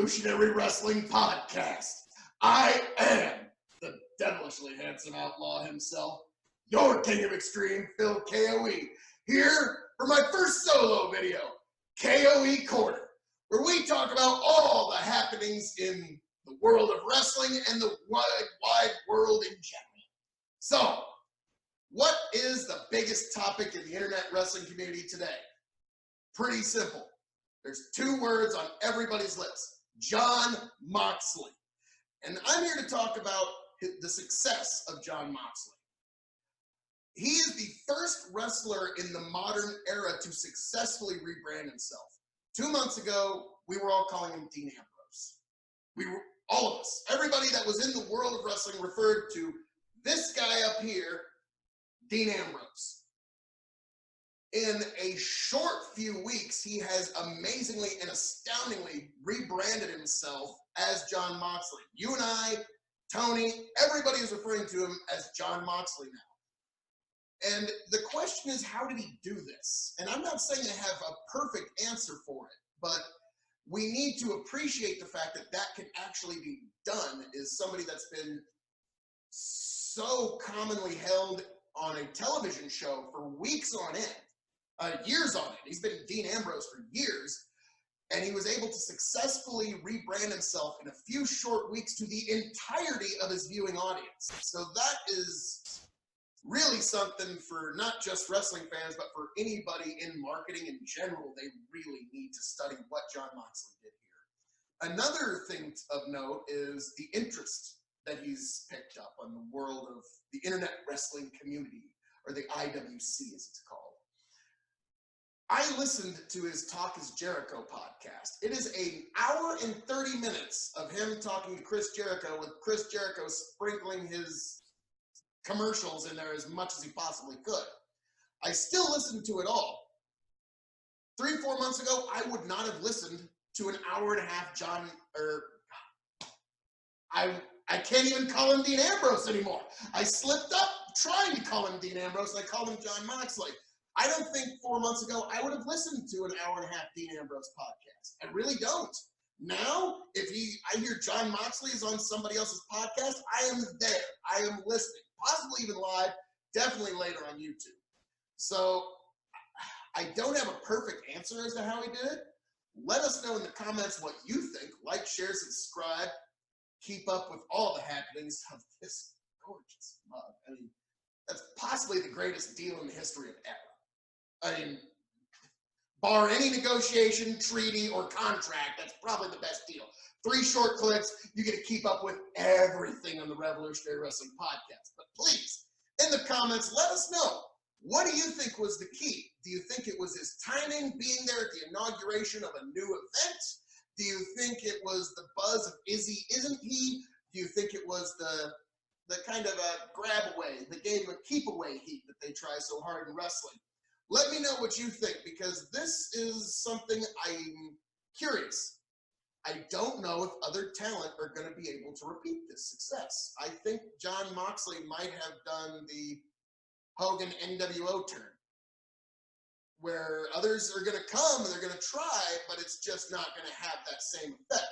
Revolutionary Wrestling Podcast. I am the devilishly handsome outlaw himself, your king of extreme, Phil KOE, here for my first solo video, KOE Corner, where we talk about all the happenings in the world of wrestling and the wide world in general. So, what is the biggest topic in the internet wrestling community today? Pretty simple. There's two words on everybody's lips: Jon Moxley. And I'm here to talk about the success of Jon Moxley. He is the first wrestler in the modern era to successfully rebrand himself. 2 months ago, we were all calling him Dean Ambrose. All of us, everybody that was in the world of wrestling referred to this guy up here, Dean Ambrose. In a short few weeks, he has amazingly and astoundingly rebranded himself as Jon Moxley. You and I, Tony, everybody is referring to him as Jon Moxley now. And the question is, how did he do this? And I'm not saying I have a perfect answer for it, but we need to appreciate the fact that that can actually be done. Is somebody that's been so commonly held on a television show for weeks on end. Years on it. He's been Dean Ambrose for years, and he was able to successfully rebrand himself in a few short weeks to the entirety of his viewing audience. So that is really something for not just wrestling fans, but for anybody in marketing in general. They really need to study what Jon Moxley did here. Another thing of note is the interest that he's picked up on the world of the internet wrestling community, or the IWC as it's called. I listened to his Talk is Jericho podcast. It is an hour and 30 minutes of him talking to Chris Jericho, with Chris Jericho sprinkling his commercials in there as much as he possibly could. I still listen to it all. 3-4 months ago, I would not have listened to an hour and a half I can't even call him Dean Ambrose anymore. I slipped up trying to call him Dean Ambrose, and I called him Jon Moxley. I don't think 4 months ago I would have listened to an hour and a half Dean Ambrose podcast. I really don't. Now, if I hear Jon Moxley is on somebody else's podcast, I am there. I am listening, possibly even live, definitely later on YouTube. So I don't have a perfect answer as to how he did it. Let us know in the comments what you think. Like, share, subscribe. Keep up with all the happenings of this gorgeous mug. I mean, that's possibly the greatest deal in the history of ever. I mean, bar any negotiation, treaty, or contract, that's probably the best deal. 3 short clips, you get to keep up with everything on the Revolutionary Wrestling Podcast. But please, in the comments, let us know. What do you think was the key? Do you think it was his timing, being there at the inauguration of a new event? Do you think it was the buzz of is he, isn't he? Do you think it was the kind of a grab away, the game of keep away heat that they try so hard in wrestling? Let me know what you think, because this is something I'm curious. I don't know if other talent are going to be able to repeat this success. I think Jon Moxley might have done the Hogan NWO turn, where others are going to come and they're going to try, but it's just not going to have that same effect.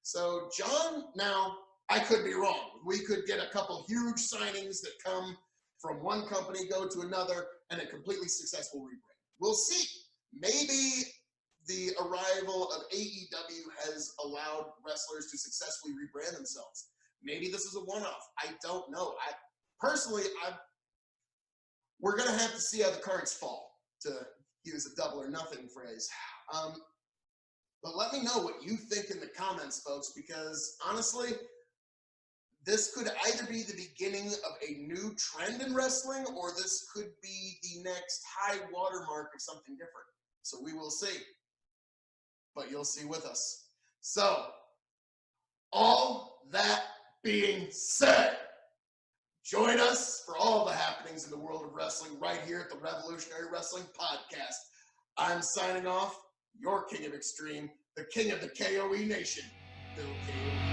So Jon, now, I could be wrong. We could get a couple huge signings that come from one company, go to another, and a completely successful rebrand. We'll see. Maybe the arrival of AEW has allowed wrestlers to successfully rebrand themselves. Maybe this is a one-off. I don't know. We're going to have to see how the cards fall, to use a double or nothing phrase. But let me know what you think in the comments, folks, because honestly, this could either be the beginning of a new trend in wrestling, or this could be the next high watermark of something different. So we will see. But you'll see with us. So, all that being said, join us for all the happenings in the world of wrestling right here at the Revolutionary Wrestling Podcast. I'm signing off, your king of extreme, the king of the KOE Nation, Bill KOE.